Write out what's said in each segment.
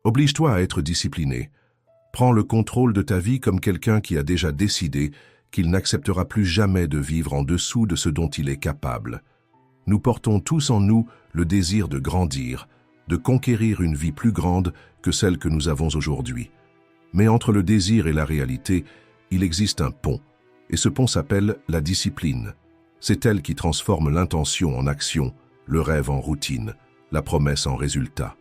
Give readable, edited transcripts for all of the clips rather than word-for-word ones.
Oblige-toi à être discipliné. Prends le contrôle de ta vie comme quelqu'un qui a déjà décidé qu'il n'acceptera plus jamais de vivre en dessous de ce dont il est capable. Nous portons tous en nous le désir de grandir, de conquérir une vie plus grande que celle que nous avons aujourd'hui. Mais entre le désir et la réalité, il existe un pont, et ce pont s'appelle la discipline. C'est elle qui transforme l'intention en action, le rêve en routine, la promesse en résultat.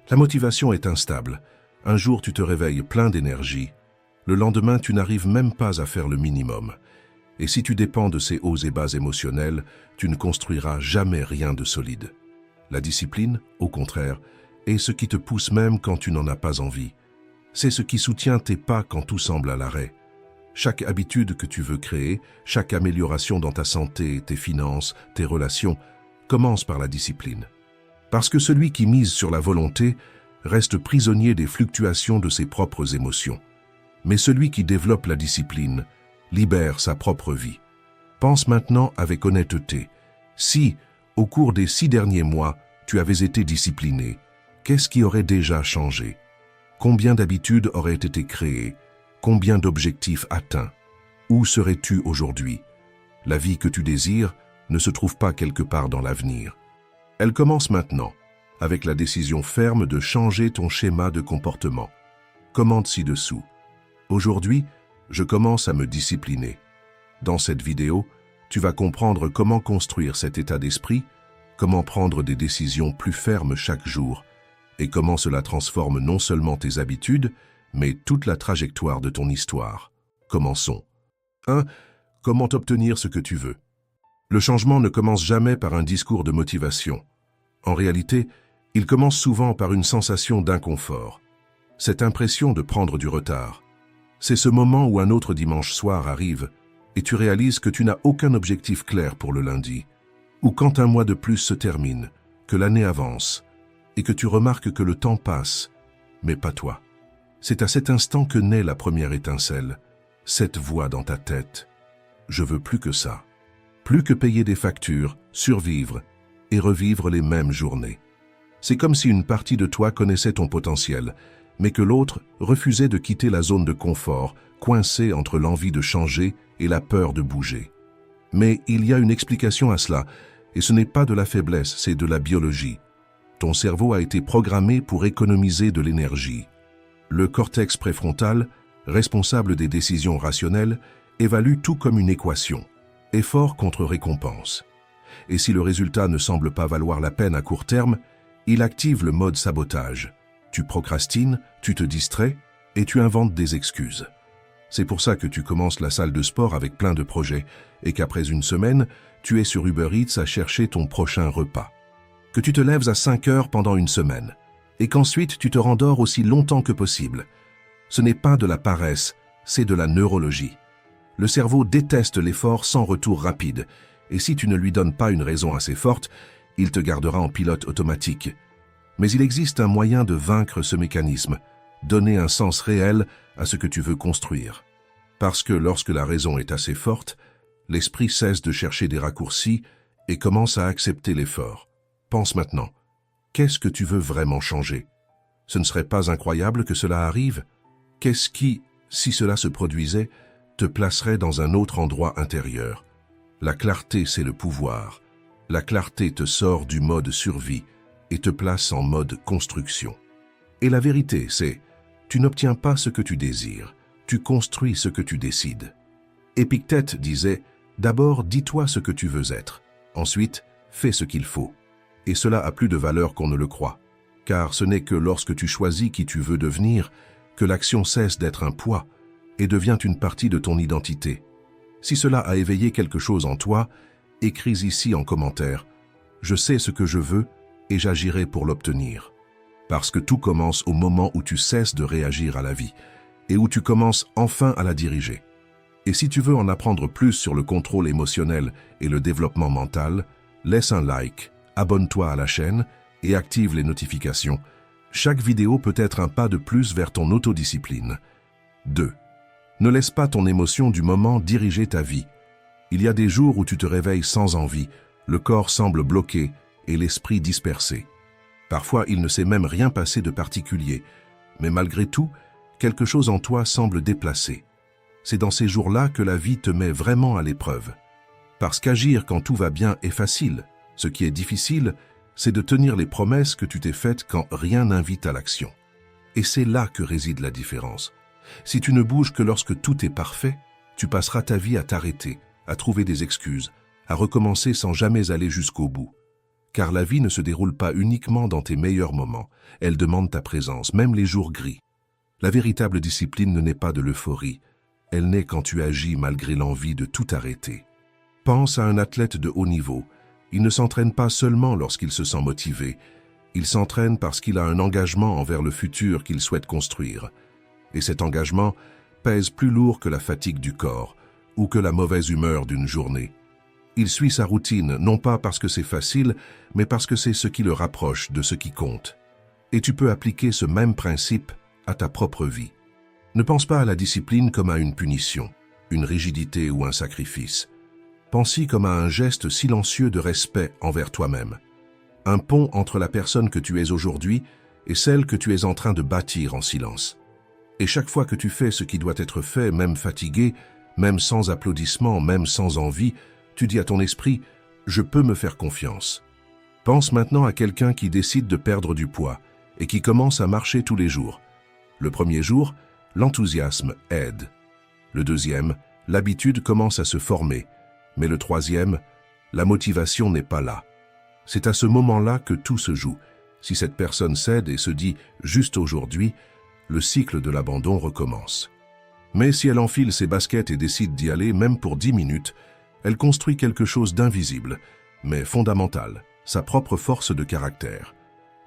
La motivation est instable. Un jour, tu te réveilles plein d'énergie. Le lendemain, tu n'arrives même pas à faire le minimum. Et si tu dépends de ces hauts et bas émotionnels, tu ne construiras jamais rien de solide. La discipline, au contraire, est ce qui te pousse même quand tu n'en as pas envie. C'est ce qui soutient tes pas quand tout semble à l'arrêt. Chaque habitude que tu veux créer, chaque amélioration dans ta santé, tes finances, tes relations, commence par la discipline. Parce que celui qui mise sur la volonté reste prisonnier des fluctuations de ses propres émotions. Mais celui qui développe la discipline libère sa propre vie. Pense maintenant avec honnêteté. Si, au cours des 6 derniers mois, tu avais été discipliné, qu'est-ce qui aurait déjà changé? Combien d'habitudes auraient été créées? Combien d'objectifs atteints? Où serais-tu aujourd'hui? La vie que tu désires ne se trouve pas quelque part dans l'avenir. Elle commence maintenant, avec la décision ferme de changer ton schéma de comportement. Commente ci-dessous. Aujourd'hui, je commence à me discipliner. Dans cette vidéo, tu vas comprendre comment construire cet état d'esprit, comment prendre des décisions plus fermes chaque jour, et comment cela transforme non seulement tes habitudes, mais toute la trajectoire de ton histoire. Commençons. 1. Comment obtenir ce que tu veux? Le changement ne commence jamais par un discours de motivation. En réalité, il commence souvent par une sensation d'inconfort. Cette impression de prendre du retard. C'est ce moment où un autre dimanche soir arrive et tu réalises que tu n'as aucun objectif clair pour le lundi. Ou quand un mois de plus se termine, que l'année avance et que tu remarques que le temps passe, mais pas toi. C'est à cet instant que naît la première étincelle, cette voix dans ta tête. Je veux plus que ça. Plus que payer des factures, survivre et revivre les mêmes journées. C'est comme si une partie de toi connaissait ton potentiel, mais que l'autre refusait de quitter la zone de confort, coincée entre l'envie de changer et la peur de bouger. Mais il y a une explication à cela, et ce n'est pas de la faiblesse, c'est de la biologie. Ton cerveau a été programmé pour économiser de l'énergie. Le cortex préfrontal, responsable des décisions rationnelles, évalue tout comme une équation. Effort contre récompense. Et si le résultat ne semble pas valoir la peine à court terme, il active le mode sabotage. Tu procrastines, tu te distrais et tu inventes des excuses. C'est pour ça que tu commences la salle de sport avec plein de projets et qu'après une semaine, tu es sur Uber Eats à chercher ton prochain repas. Que tu te lèves à 5 heures pendant une semaine et qu'ensuite tu te rendors aussi longtemps que possible. Ce n'est pas de la paresse, c'est de la neurologie. Le cerveau déteste l'effort sans retour rapide et si tu ne lui donnes pas une raison assez forte, il te gardera en pilote automatique. Mais il existe un moyen de vaincre ce mécanisme, donner un sens réel à ce que tu veux construire. Parce que lorsque la raison est assez forte, l'esprit cesse de chercher des raccourcis et commence à accepter l'effort. Pense maintenant, qu'est-ce que tu veux vraiment changer? Ce ne serait pas incroyable que cela arrive? Qu'est-ce qui, si cela se produisait, te placerait dans un autre endroit intérieur? La clarté, c'est le pouvoir. La clarté te sort du mode survie et te place en mode construction. Et la vérité, c'est, tu n'obtiens pas ce que tu désires, tu construis ce que tu décides. Épictète disait, d'abord dis-toi ce que tu veux être, ensuite fais ce qu'il faut. Et cela a plus de valeur qu'on ne le croit, car ce n'est que lorsque tu choisis qui tu veux devenir que l'action cesse d'être un poids et devient une partie de ton identité. Si cela a éveillé quelque chose en toi, écris ici en commentaire « Je sais ce que je veux et j'agirai pour l'obtenir ». Parce que tout commence au moment où tu cesses de réagir à la vie et où tu commences enfin à la diriger. Et si tu veux en apprendre plus sur le contrôle émotionnel et le développement mental, laisse un like, abonne-toi à la chaîne et active les notifications. Chaque vidéo peut être un pas de plus vers ton autodiscipline. 2. Ne laisse pas ton émotion du moment diriger ta vie. Il y a des jours où tu te réveilles sans envie, le corps semble bloqué et l'esprit dispersé. Parfois, il ne s'est même rien passé de particulier, mais malgré tout, quelque chose en toi semble déplacé. C'est dans ces jours-là que la vie te met vraiment à l'épreuve. Parce qu'agir quand tout va bien est facile. Ce qui est difficile, c'est de tenir les promesses que tu t'es faites quand rien n'invite à l'action. Et c'est là que réside la différence. Si tu ne bouges que lorsque tout est parfait, tu passeras ta vie à t'arrêter, à trouver des excuses, à recommencer sans jamais aller jusqu'au bout. Car la vie ne se déroule pas uniquement dans tes meilleurs moments, elle demande ta présence, même les jours gris. La véritable discipline ne naît pas de l'euphorie, elle naît quand tu agis malgré l'envie de tout arrêter. Pense à un athlète de haut niveau. Il ne s'entraîne pas seulement lorsqu'il se sent motivé, il s'entraîne parce qu'il a un engagement envers le futur qu'il souhaite construire. Et cet engagement pèse plus lourd que la fatigue du corps ou que la mauvaise humeur d'une journée. Il suit sa routine, non pas parce que c'est facile, mais parce que c'est ce qui le rapproche de ce qui compte. Et tu peux appliquer ce même principe à ta propre vie. Ne pense pas à la discipline comme à une punition, une rigidité ou un sacrifice. Pense-y comme à un geste silencieux de respect envers toi-même. Un pont entre la personne que tu es aujourd'hui et celle que tu es en train de bâtir en silence. Et chaque fois que tu fais ce qui doit être fait, même fatigué, même sans applaudissements, même sans envie, tu dis à ton esprit « Je peux me faire confiance ». Pense maintenant à quelqu'un qui décide de perdre du poids et qui commence à marcher tous les jours. Le premier jour, l'enthousiasme aide. Le deuxième, l'habitude commence à se former. Mais le troisième, la motivation n'est pas là. C'est à ce moment-là que tout se joue. Si cette personne cède et se dit « juste aujourd'hui », le cycle de l'abandon recommence. Mais si elle enfile ses baskets et décide d'y aller, même pour 10 minutes, elle construit quelque chose d'invisible, mais fondamental, sa propre force de caractère.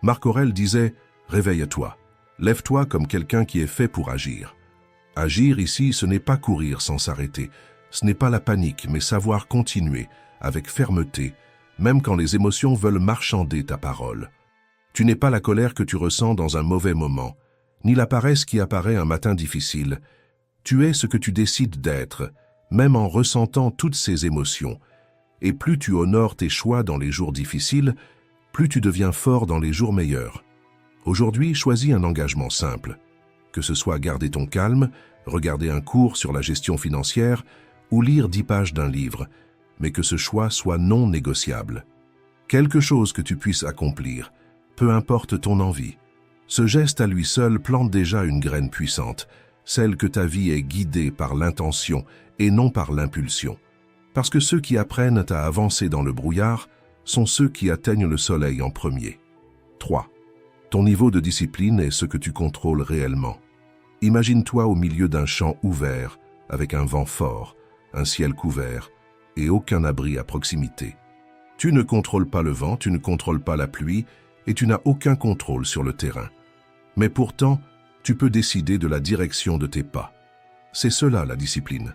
Marc Aurèle disait « Réveille-toi, lève-toi comme quelqu'un qui est fait pour agir ». Agir ici, ce n'est pas courir sans s'arrêter, ce n'est pas la panique, mais savoir continuer, avec fermeté, même quand les émotions veulent marchander ta parole. Tu n'es pas la colère que tu ressens dans un mauvais moment, ni la paresse qui apparaît un matin difficile. Tu es ce que tu décides d'être, même en ressentant toutes ces émotions. Et plus tu honores tes choix dans les jours difficiles, plus tu deviens fort dans les jours meilleurs. Aujourd'hui, choisis un engagement simple. Que ce soit garder ton calme, regarder un cours sur la gestion financière ou lire 10 pages d'un livre, mais que ce choix soit non négociable. Quelque chose que tu puisses accomplir, peu importe ton envie. Ce geste à lui seul plante déjà une graine puissante, celle que ta vie est guidée par l'intention et non par l'impulsion. Parce que ceux qui apprennent à avancer dans le brouillard sont ceux qui atteignent le soleil en premier. 3. Ton niveau de discipline est ce que tu contrôles réellement. Imagine-toi au milieu d'un champ ouvert, avec un vent fort, un ciel couvert et aucun abri à proximité. Tu ne contrôles pas le vent, tu ne contrôles pas la pluie et tu n'as aucun contrôle sur le terrain. Mais pourtant, tu peux décider de la direction de tes pas. C'est cela la discipline.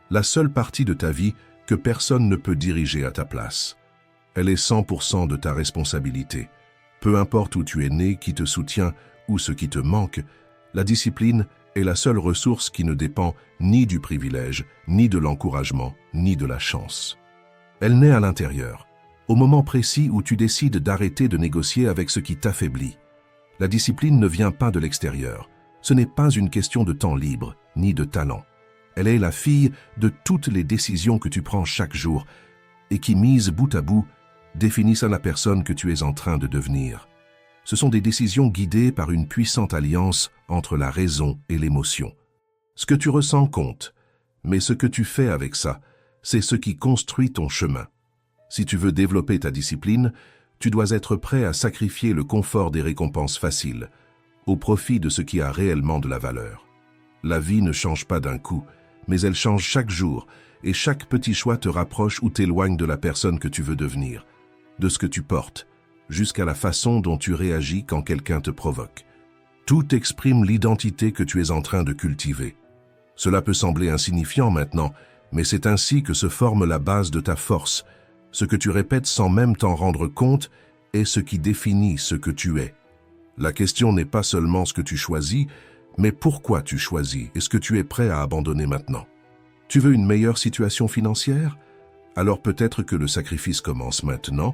La seule partie de ta vie que personne ne peut diriger à ta place. Elle est 100% de ta responsabilité. Peu importe où tu es né, qui te soutient ou ce qui te manque, la discipline est la seule ressource qui ne dépend ni du privilège, ni de l'encouragement, ni de la chance. Elle naît à l'intérieur, au moment précis où tu décides d'arrêter de négocier avec ce qui t'affaiblit. La discipline ne vient pas de l'extérieur. Ce n'est pas une question de temps libre, ni de talent. Elle est la fille de toutes les décisions que tu prends chaque jour et qui, mises bout à bout, définissent la personne que tu es en train de devenir. Ce sont des décisions guidées par une puissante alliance entre la raison et l'émotion. Ce que tu ressens compte, mais ce que tu fais avec ça, c'est ce qui construit ton chemin. Si tu veux développer ta discipline, tu dois être prêt à sacrifier le confort des récompenses faciles, au profit de ce qui a réellement de la valeur. La vie ne change pas d'un coup, mais elle change chaque jour, et chaque petit choix te rapproche ou t'éloigne de la personne que tu veux devenir, de ce que tu portes, jusqu'à la façon dont tu réagis quand quelqu'un te provoque. Tout exprime l'identité que tu es en train de cultiver. Cela peut sembler insignifiant maintenant, mais c'est ainsi que se forme la base de ta force. Ce que tu répètes sans même t'en rendre compte est ce qui définit ce que tu es. La question n'est pas seulement ce que tu choisis, mais pourquoi tu choisis et ce que tu es prêt à abandonner maintenant. Tu veux une meilleure situation financière? Alors peut-être que le sacrifice commence maintenant,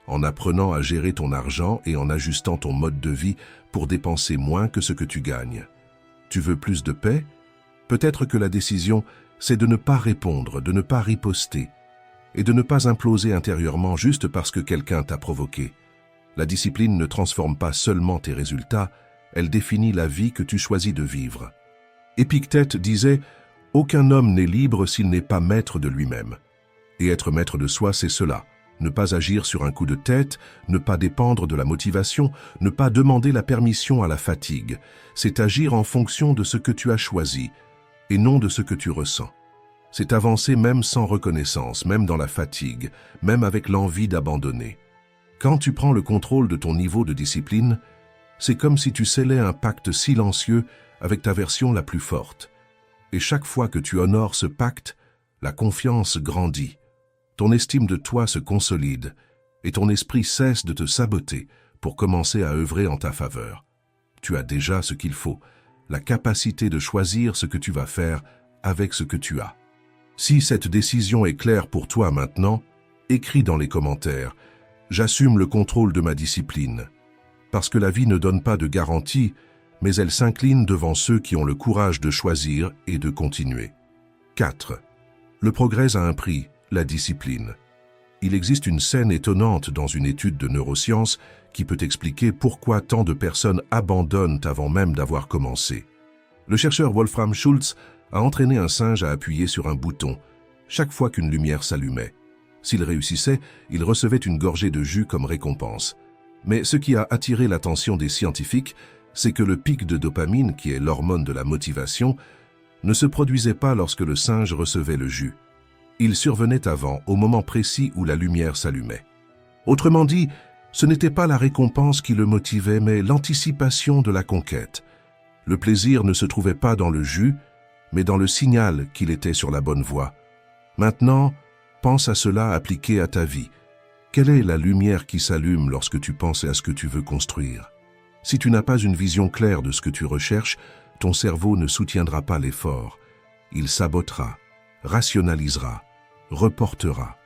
en apprenant à gérer ton argent et en ajustant ton mode de vie pour dépenser moins que ce que tu gagnes. Tu veux plus de paix? Peut-être que la décision, c'est de ne pas répondre, de ne pas riposter et de ne pas imploser intérieurement juste parce que quelqu'un t'a provoqué. La discipline ne transforme pas seulement tes résultats, elle définit la vie que tu choisis de vivre. Épictète disait « Aucun homme n'est libre s'il n'est pas maître de lui-même ». Et être maître de soi, c'est cela. Ne pas agir sur un coup de tête, ne pas dépendre de la motivation, ne pas demander la permission à la fatigue. C'est agir en fonction de ce que tu as choisi et non de ce que tu ressens. C'est avancer même sans reconnaissance, même dans la fatigue, même avec l'envie d'abandonner. Quand tu prends le contrôle de ton niveau de discipline, c'est comme si tu scellais un pacte silencieux avec ta version la plus forte. Et chaque fois que tu honores ce pacte, la confiance grandit. Ton estime de toi se consolide et ton esprit cesse de te saboter pour commencer à œuvrer en ta faveur. Tu as déjà ce qu'il faut, la capacité de choisir ce que tu vas faire avec ce que tu as. Si cette décision est claire pour toi maintenant, écris dans les commentaires « J'assume le contrôle de ma discipline ». Parce que la vie ne donne pas de garantie, mais elle s'incline devant ceux qui ont le courage de choisir et de continuer. 4. Le progrès a un prix, la discipline. Il existe une scène étonnante dans une étude de neurosciences qui peut expliquer pourquoi tant de personnes abandonnent avant même d'avoir commencé. Le chercheur Wolfram Schultz a entraîné un singe à appuyer sur un bouton chaque fois qu'une lumière s'allumait. S'il réussissait, il recevait une gorgée de jus comme récompense. Mais ce qui a attiré l'attention des scientifiques, c'est que le pic de dopamine, qui est l'hormone de la motivation, ne se produisait pas lorsque le singe recevait le jus. Il survenait avant, au moment précis où la lumière s'allumait. Autrement dit, ce n'était pas la récompense qui le motivait, mais l'anticipation de la conquête. Le plaisir ne se trouvait pas dans le jus, mais dans le signal qu'il était sur la bonne voie. Maintenant, pense à cela appliqué à ta vie. Quelle est la lumière qui s'allume lorsque tu penses à ce que tu veux construire? Si tu n'as pas une vision claire de ce que tu recherches, ton cerveau ne soutiendra pas l'effort. Il sabotera, rationalisera, reportera.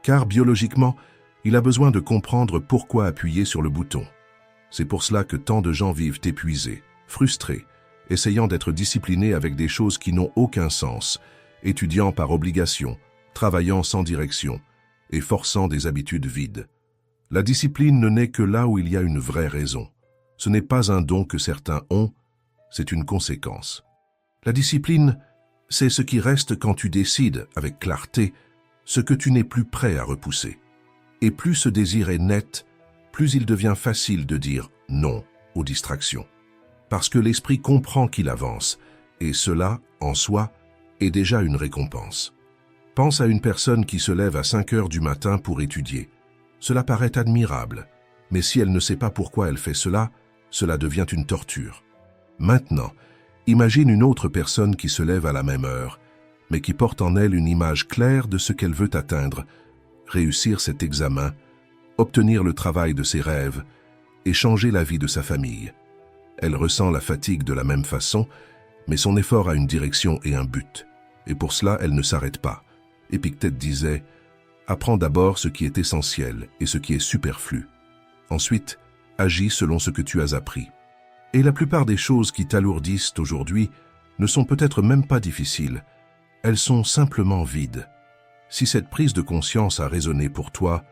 Car biologiquement, il a besoin de comprendre pourquoi appuyer sur le bouton. C'est pour cela que tant de gens vivent épuisés, frustrés, essayant d'être disciplinés avec des choses qui n'ont aucun sens, étudiant par obligation, travaillant sans direction et forçant des habitudes vides. La discipline ne naît que là où il y a une vraie raison. Ce n'est pas un don que certains ont, c'est une conséquence. La discipline, c'est ce qui reste quand tu décides, avec clarté, ce que tu n'es plus prêt à repousser. Et plus ce désir est net, plus il devient facile de dire non aux distractions. Parce que l'esprit comprend qu'il avance, et cela, en soi, est déjà une récompense. Pense à une personne qui se lève à 5 heures du matin pour étudier. Cela paraît admirable, mais si elle ne sait pas pourquoi elle fait cela, cela devient une torture. Maintenant, imagine une autre personne qui se lève à la même heure, mais qui porte en elle une image claire de ce qu'elle veut atteindre, réussir cet examen, obtenir le travail de ses rêves et changer la vie de sa famille. Elle ressent la fatigue de la même façon, mais son effort a une direction et un but. Et pour cela, elle ne s'arrête pas. Épictète disait « Apprends d'abord ce qui est essentiel et ce qui est superflu. Ensuite, agis selon ce que tu as appris. » Et la plupart des choses qui t'alourdissent aujourd'hui ne sont peut-être même pas difficiles. Elles sont simplement vides. Si cette prise de conscience a résonné pour toi,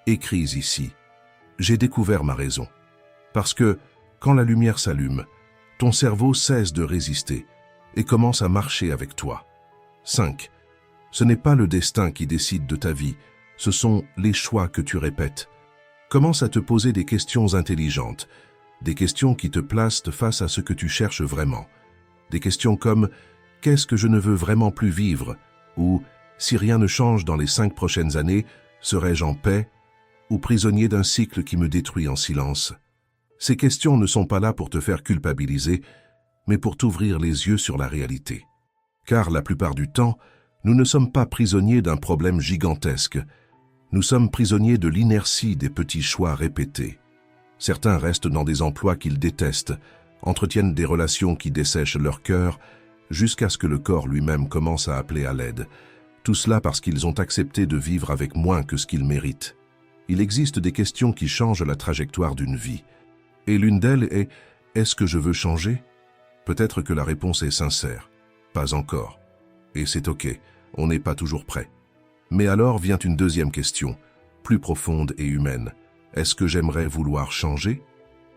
écris ici « J'ai découvert ma raison. » Parce que, quand la lumière s'allume, ton cerveau cesse de résister et commence à marcher avec toi. 5. Ce n'est pas le destin qui décide de ta vie, ce sont les choix que tu répètes. Commence à te poser des questions intelligentes, des questions qui te placent face à ce que tu cherches vraiment. Des questions comme « Qu'est-ce que je ne veux vraiment plus vivre ?» ou « Si rien ne change dans les 5 prochaines années, serai-je en paix ?» ou « prisonnier d'un cycle qui me détruit en silence ?» Ces questions ne sont pas là pour te faire culpabiliser, mais pour t'ouvrir les yeux sur la réalité. Car la plupart du temps, nous ne sommes pas prisonniers d'un problème gigantesque. Nous sommes prisonniers de l'inertie des petits choix répétés. Certains restent dans des emplois qu'ils détestent, entretiennent des relations qui dessèchent leur cœur, jusqu'à ce que le corps lui-même commence à appeler à l'aide. Tout cela parce qu'ils ont accepté de vivre avec moins que ce qu'ils méritent. il existe des questions qui changent la trajectoire d'une vie. Et l'une d'elles est « Est-ce que je veux changer ?» Peut-être que la réponse est sincère. Pas encore. Et c'est ok, on n'est pas toujours prêt. Mais alors vient une deuxième question, plus profonde et humaine. Est-ce que j'aimerais vouloir changer?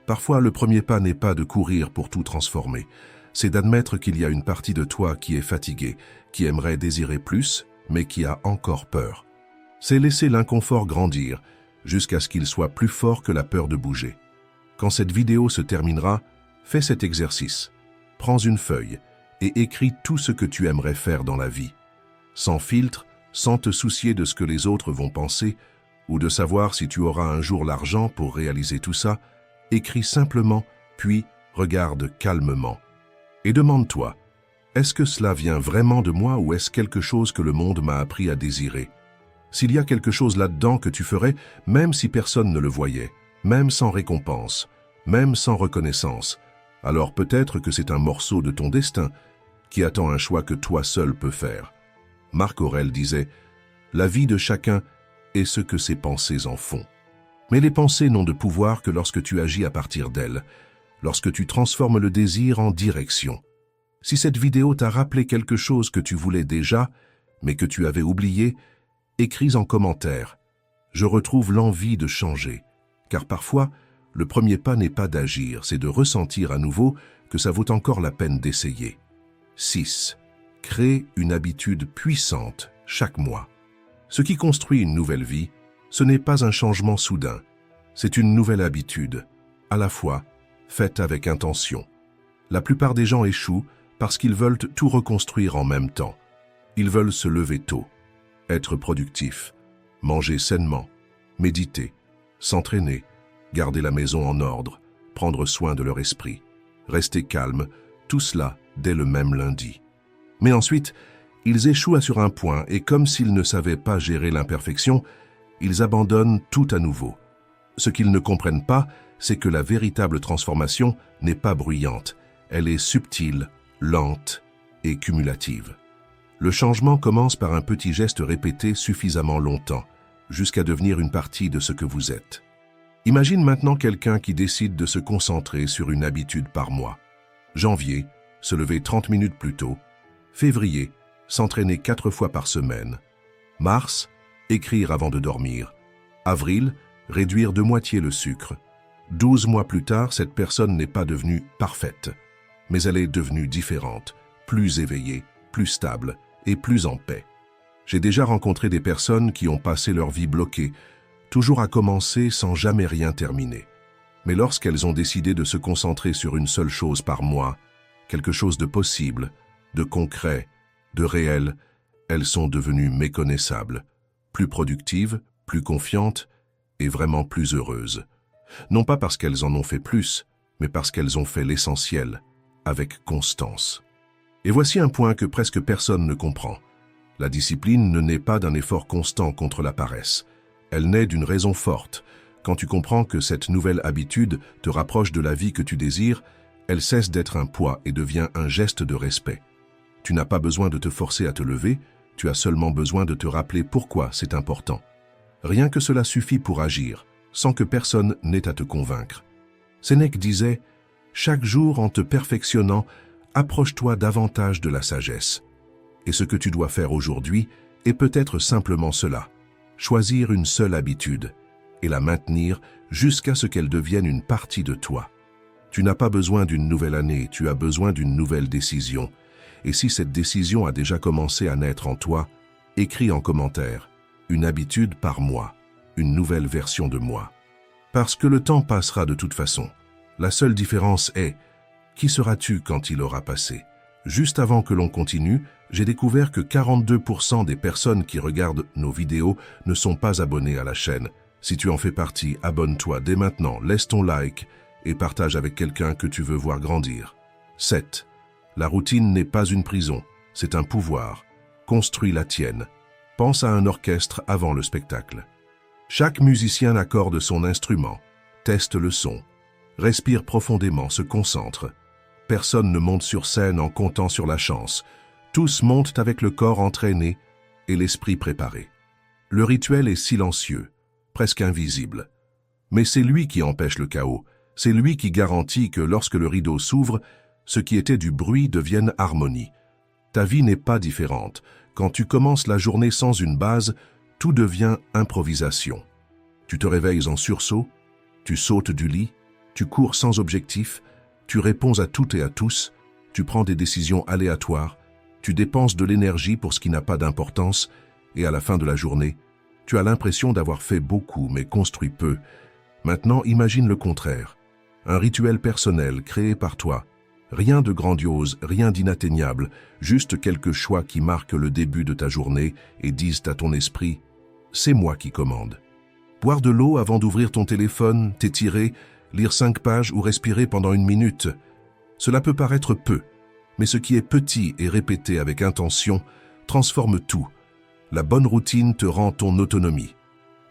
Parfois, le premier pas n'est pas de courir pour tout transformer. C'est d'admettre qu'il y a une partie de toi qui est fatiguée, qui aimerait désirer plus, mais qui a encore peur. C'est laisser l'inconfort grandir, jusqu'à ce qu'il soit plus fort que la peur de bouger. Quand cette vidéo se terminera, fais cet exercice. Prends une feuille et écris tout ce que tu aimerais faire dans la vie. Sans filtre, sans te soucier de ce que les autres vont penser, ou de savoir si tu auras un jour l'argent pour réaliser tout ça, écris simplement, puis regarde calmement. Et demande-toi, est-ce que cela vient vraiment de moi ou est-ce quelque chose que le monde m'a appris à désirer? S'il y a quelque chose là-dedans que tu ferais, même si personne ne le voyait, même sans récompense, même sans reconnaissance, alors peut-être que c'est un morceau de ton destin qui attend un choix que toi seul peux faire. Marc Aurèle disait « La vie de chacun est ce que ses pensées en font. » Mais les pensées n'ont de pouvoir que lorsque tu agis à partir d'elles, lorsque tu transformes le désir en direction. Si cette vidéo t'a rappelé quelque chose que tu voulais déjà, mais que tu avais oublié, écris en commentaire « Je retrouve l'envie de changer », car parfois, le premier pas n'est pas d'agir, c'est de ressentir à nouveau que ça vaut encore la peine d'essayer. 6. Crée une habitude puissante chaque mois. Ce qui construit une nouvelle vie, ce n'est pas un changement soudain, c'est une nouvelle habitude, à la fois faite avec intention. La plupart des gens échouent parce qu'ils veulent tout reconstruire en même temps. Ils veulent se lever tôt, être productifs, manger sainement, méditer, s'entraîner, garder la maison en ordre, prendre soin de leur esprit, rester calme, tout cela dès le même lundi. Mais ensuite, ils échouent sur un point et comme s'ils ne savaient pas gérer l'imperfection, ils abandonnent tout à nouveau. Ce qu'ils ne comprennent pas, c'est que la véritable transformation n'est pas bruyante, elle est subtile, lente et cumulative. Le changement commence par un petit geste répété suffisamment longtemps, jusqu'à devenir une partie de ce que vous êtes. Imagine maintenant quelqu'un qui décide de se concentrer sur une habitude par mois. Janvier, se lever 30 minutes plus tôt. Février, s'entraîner 4 fois par semaine. Mars, écrire avant de dormir. Avril, réduire de moitié le sucre. 12 mois plus tard, cette personne n'est pas devenue parfaite, mais elle est devenue différente, plus éveillée, plus stable et plus en paix. J'ai déjà rencontré des personnes qui ont passé leur vie bloquée, toujours à commencer sans jamais rien terminer. Mais lorsqu'elles ont décidé de se concentrer sur une seule chose par mois, quelque chose de possible, de concret, de réel, elles sont devenues méconnaissables, plus productives, plus confiantes et vraiment plus heureuses. Non pas parce qu'elles en ont fait plus, mais parce qu'elles ont fait l'essentiel, avec constance. Et voici un point que presque personne ne comprend. La discipline ne naît pas d'un effort constant contre la paresse. Elle naît d'une raison forte. Quand tu comprends que cette nouvelle habitude te rapproche de la vie que tu désires, elle cesse d'être un poids et devient un geste de respect. Tu n'as pas besoin de te forcer à te lever, tu as seulement besoin de te rappeler pourquoi c'est important. Rien que cela suffit pour agir, sans que personne n'ait à te convaincre. Sénèque disait « Chaque jour en te perfectionnant, approche-toi davantage de la sagesse. » Et ce que tu dois faire aujourd'hui est peut-être simplement cela. Choisir une seule habitude et la maintenir jusqu'à ce qu'elle devienne une partie de toi. Tu n'as pas besoin d'une nouvelle année, tu as besoin d'une nouvelle décision. Et si cette décision a déjà commencé à naître en toi, écris en commentaire « Une habitude par mois, une nouvelle version de moi ». Parce que le temps passera de toute façon. La seule différence est « Qui seras-tu quand il aura passé ?» Juste avant que l'on continue, j'ai découvert que 42% des personnes qui regardent nos vidéos ne sont pas abonnées à la chaîne. Si tu en fais partie, abonne-toi dès maintenant, laisse ton like et partage avec quelqu'un que tu veux voir grandir. 7. La routine n'est pas une prison, c'est un pouvoir. Construis la tienne. Pense à un orchestre avant le spectacle. Chaque musicien accorde son instrument, teste le son, respire profondément, se concentre. Personne ne monte sur scène en comptant sur la chance. Tous montent avec le corps entraîné et l'esprit préparé. Le rituel est silencieux. presque invisible. Mais c'est lui qui empêche le chaos, c'est lui qui garantit que lorsque le rideau s'ouvre, ce qui était du bruit devienne harmonie. Ta vie n'est pas différente. Quand tu commences la journée sans une base, tout devient improvisation. Tu te réveilles en sursaut, tu sautes du lit, tu cours sans objectif, tu réponds à tout et à tous, tu prends des décisions aléatoires, tu dépenses de l'énergie pour ce qui n'a pas d'importance, et à la fin de la journée, tu as l'impression d'avoir fait beaucoup mais construit peu. Maintenant, imagine le contraire. Un rituel personnel créé par toi. Rien de grandiose, rien d'inatteignable, juste quelques choix qui marquent le début de ta journée et disent à ton esprit « c'est moi qui commande ». Boire de l'eau avant d'ouvrir ton téléphone, t'étirer, lire 5 pages ou respirer pendant 1 minute. Cela peut paraître peu, mais ce qui est petit et répété avec intention transforme tout. La bonne routine te rend ton autonomie.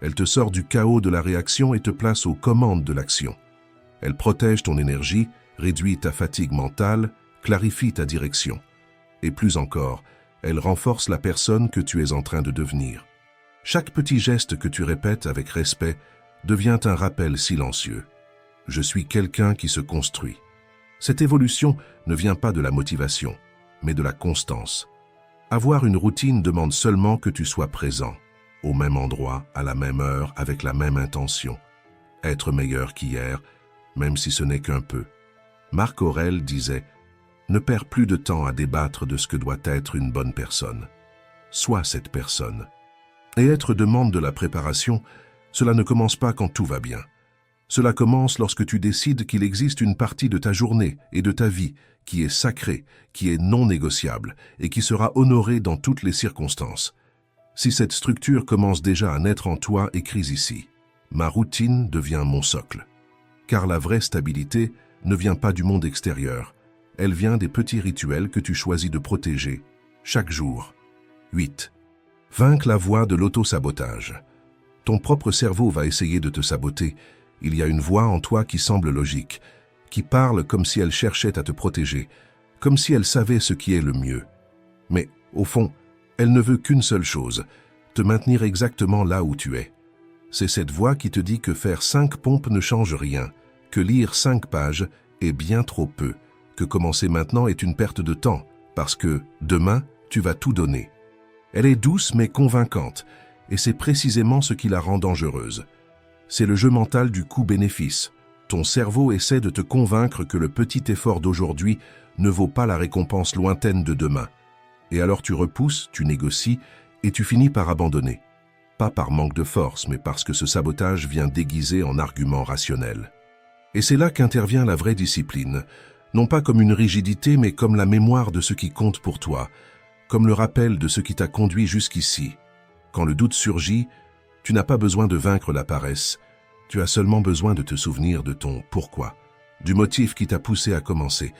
Elle te sort du chaos de la réaction et te place aux commandes de l'action. Elle protège ton énergie, réduit ta fatigue mentale, clarifie ta direction. Et plus encore, elle renforce la personne que tu es en train de devenir. Chaque petit geste que tu répètes avec respect devient un rappel silencieux. Je suis quelqu'un qui se construit. Cette évolution ne vient pas de la motivation, mais de la constance. Avoir une routine demande seulement que tu sois présent, au même endroit, à la même heure, avec la même intention. Être meilleur qu'hier, même si ce n'est qu'un peu. Marc Aurèle disait « Ne perds plus de temps à débattre de ce que doit être une bonne personne. Sois cette personne. » Et être demande de la préparation, cela ne commence pas quand tout va bien. Cela commence lorsque tu décides qu'il existe une partie de ta journée et de ta vie qui est sacrée, qui est non négociable et qui sera honorée dans toutes les circonstances. Si cette structure commence déjà à naître en toi, écris ici « Ma routine devient mon socle ». Car la vraie stabilité ne vient pas du monde extérieur. Elle vient des petits rituels que tu choisis de protéger chaque jour. 8. Vaincre la voie de l'auto-sabotage. Ton propre cerveau va essayer de te saboter. Il y a une voix en toi qui semble logique, qui parle comme si elle cherchait à te protéger, comme si elle savait ce qui est le mieux. Mais, au fond, elle ne veut qu'une seule chose, te maintenir exactement là où tu es. C'est cette voix qui te dit que faire 5 pompes ne change rien, que lire 5 pages est bien trop peu, que commencer maintenant est une perte de temps, parce que, demain, tu vas tout donner. Elle est douce mais convaincante, et c'est précisément ce qui la rend dangereuse. C'est le jeu mental du coût-bénéfice. Ton cerveau essaie de te convaincre que le petit effort d'aujourd'hui ne vaut pas la récompense lointaine de demain. Et alors tu repousses, tu négocies, et tu finis par abandonner. Pas par manque de force, mais parce que ce sabotage vient déguisé en argument rationnel. Et c'est là qu'intervient la vraie discipline, non pas comme une rigidité, mais comme la mémoire de ce qui compte pour toi, comme le rappel de ce qui t'a conduit jusqu'ici. Quand le doute surgit, tu n'as pas besoin de vaincre la paresse, tu as seulement besoin de te souvenir de ton pourquoi, du motif qui t'a poussé à commencer,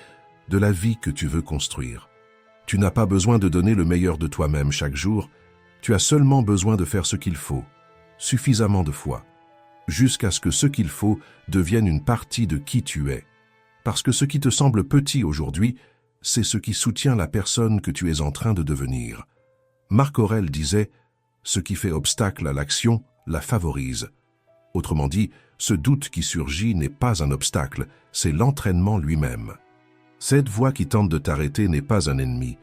de la vie que tu veux construire. Tu n'as pas besoin de donner le meilleur de toi-même chaque jour, tu as seulement besoin de faire ce qu'il faut, suffisamment de fois, jusqu'à ce que ce qu'il faut devienne une partie de qui tu es. Parce que ce qui te semble petit aujourd'hui, c'est ce qui soutient la personne que tu es en train de devenir. Marc Aurèle disait « Ce qui fait obstacle à l'action la favorise ». Autrement dit, ce doute qui surgit n'est pas un obstacle, c'est l'entraînement lui-même. Cette voix qui tente de t'arrêter n'est pas un ennemi,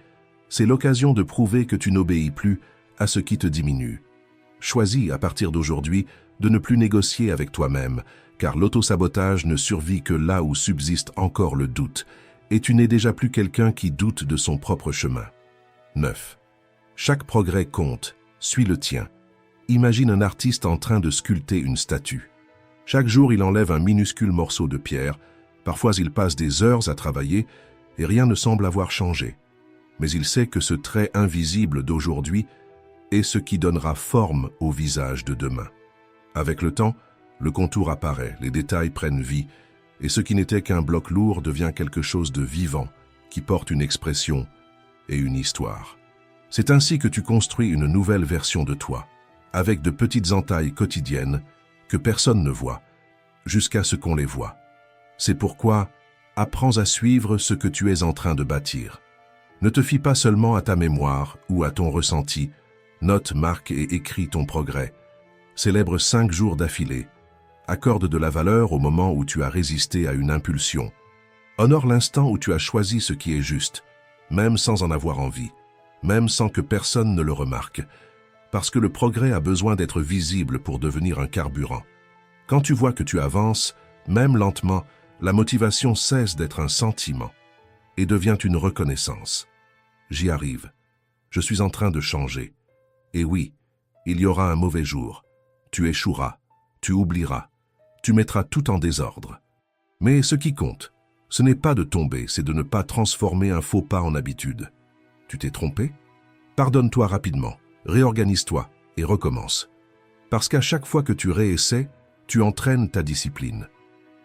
c'est l'occasion de prouver que tu n'obéis plus à ce qui te diminue. Choisis à partir d'aujourd'hui de ne plus négocier avec toi-même, car l'autosabotage ne survit que là où subsiste encore le doute, et tu n'es déjà plus quelqu'un qui doute de son propre chemin. 9. Chaque progrès compte, suis le tien. Imagine un artiste en train de sculpter une statue. Chaque jour, il enlève un minuscule morceau de pierre, parfois il passe des heures à travailler, et rien ne semble avoir changé. Mais il sait que ce trait invisible d'aujourd'hui est ce qui donnera forme au visage de demain. Avec le temps, le contour apparaît, les détails prennent vie, et ce qui n'était qu'un bloc lourd devient quelque chose de vivant, qui porte une expression et une histoire. C'est ainsi que tu construis une nouvelle version de toi, avec de petites entailles quotidiennes que personne ne voit, jusqu'à ce qu'on les voit. C'est pourquoi apprends à suivre ce que tu es en train de bâtir. Ne te fie pas seulement à ta mémoire ou à ton ressenti, note, marque et écris ton progrès. Célèbre 5 jours d'affilée. Accorde de la valeur au moment où tu as résisté à une impulsion. Honore l'instant où tu as choisi ce qui est juste, même sans en avoir envie, même sans que personne ne le remarque, parce que le progrès a besoin d'être visible pour devenir un carburant. Quand tu vois que tu avances, même lentement, la motivation cesse d'être un sentiment et devient une reconnaissance. J'y arrive. Je suis en train de changer. Et oui, il y aura un mauvais jour. Tu échoueras, tu oublieras, tu mettras tout en désordre. Mais ce qui compte, ce n'est pas de tomber, c'est de ne pas transformer un faux pas en habitude. Tu t'es trompé? Pardonne-toi rapidement, réorganise-toi et recommence. Parce qu'à chaque fois que tu réessais, tu entraînes ta discipline.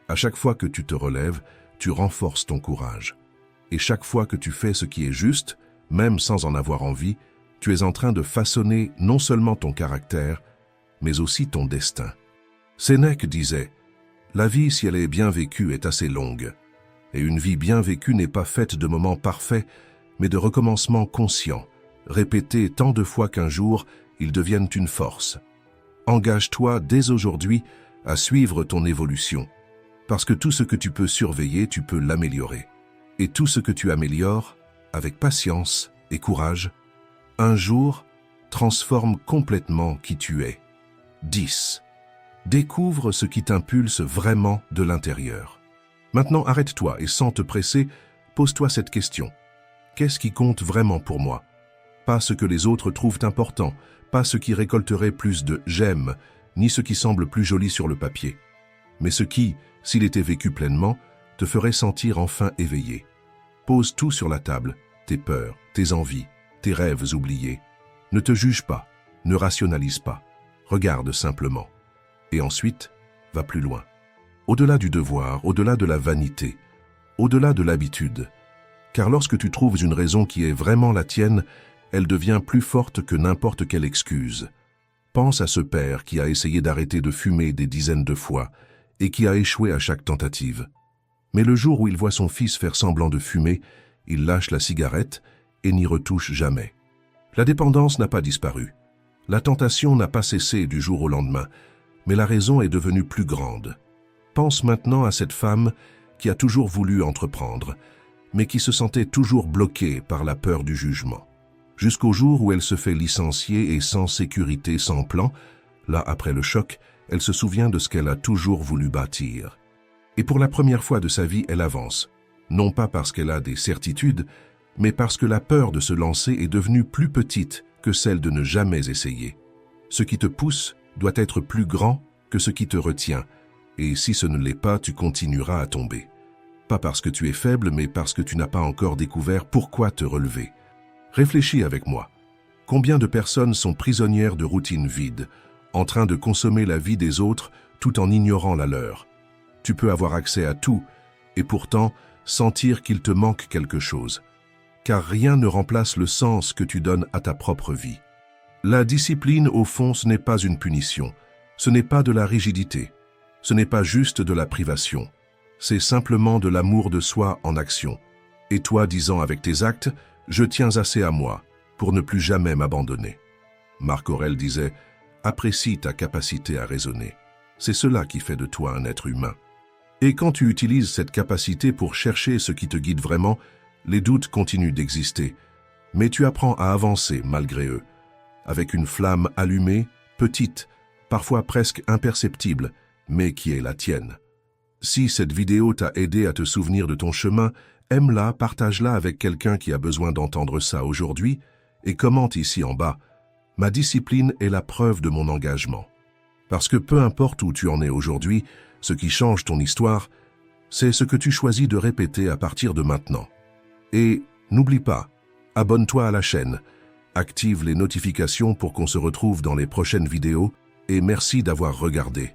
À chaque fois que tu te relèves, tu renforces ton courage. Et chaque fois que tu fais ce qui est juste, même sans en avoir envie, tu es en train de façonner non seulement ton caractère, mais aussi ton destin. Sénèque disait « La vie, si elle est bien vécue, est assez longue. Et une vie bien vécue n'est pas faite de moments parfaits, mais de recommencements conscients, répétés tant de fois qu'un jour, ils deviennent une force. Engage-toi dès aujourd'hui à suivre ton évolution, parce que tout ce que tu peux surveiller, tu peux l'améliorer. Et tout ce que tu améliores, avec patience et courage, un jour, transforme complètement qui tu es. 10. Découvre ce qui t'impulse vraiment de l'intérieur. Maintenant, arrête-toi et sans te presser, pose-toi cette question. Qu'est-ce qui compte vraiment pour moi? Pas ce que les autres trouvent important, pas ce qui récolterait plus de « j'aime », ni ce qui semble plus joli sur le papier, mais ce qui, s'il était vécu pleinement, te ferait sentir enfin éveillé. Pose tout sur la table, tes peurs, tes envies, tes rêves oubliés. Ne te juge pas, ne rationalise pas, regarde simplement. Et ensuite, va plus loin. Au-delà du devoir, au-delà de la vanité, au-delà de l'habitude. Car lorsque tu trouves une raison qui est vraiment la tienne, elle devient plus forte que n'importe quelle excuse. Pense à ce père qui a essayé d'arrêter de fumer des dizaines de fois et qui a échoué à chaque tentative. Mais le jour où il voit son fils faire semblant de fumer, il lâche la cigarette et n'y retouche jamais. La dépendance n'a pas disparu. La tentation n'a pas cessé du jour au lendemain, mais la raison est devenue plus grande. Pense maintenant à cette femme qui a toujours voulu entreprendre, mais qui se sentait toujours bloquée par la peur du jugement. Jusqu'au jour où elle se fait licencier et sans sécurité, sans plan, là, après le choc, elle se souvient de ce qu'elle a toujours voulu bâtir. Et pour la première fois de sa vie, elle avance. Non pas parce qu'elle a des certitudes, mais parce que la peur de se lancer est devenue plus petite que celle de ne jamais essayer. Ce qui te pousse doit être plus grand que ce qui te retient, et si ce ne l'est pas, tu continueras à tomber. Pas parce que tu es faible, mais parce que tu n'as pas encore découvert pourquoi te relever. Réfléchis avec moi. Combien de personnes sont prisonnières de routines vides, en train de consommer la vie des autres tout en ignorant la leur? Tu peux avoir accès à tout, et pourtant sentir qu'il te manque quelque chose. Car rien ne remplace le sens que tu donnes à ta propre vie. La discipline, au fond, ce n'est pas une punition. Ce n'est pas de la rigidité. Ce n'est pas juste de la privation. C'est simplement de l'amour de soi en action. Et toi disant avec tes actes, « Je tiens assez à moi pour ne plus jamais m'abandonner ». Marc Aurèle disait « Apprécie ta capacité à raisonner. C'est cela qui fait de toi un être humain. » Et quand tu utilises cette capacité pour chercher ce qui te guide vraiment, les doutes continuent d'exister, mais tu apprends à avancer malgré eux, avec une flamme allumée, petite, parfois presque imperceptible, mais qui est la tienne. Si cette vidéo t'a aidé à te souvenir de ton chemin, aime-la, partage-la avec quelqu'un qui a besoin d'entendre ça aujourd'hui et commente ici en bas « Ma discipline est la preuve de mon engagement ». Parce que peu importe où tu en es aujourd'hui, ce qui change ton histoire, c'est ce que tu choisis de répéter à partir de maintenant. Et n'oublie pas, abonne-toi à la chaîne, active les notifications pour qu'on se retrouve dans les prochaines vidéos et merci d'avoir regardé.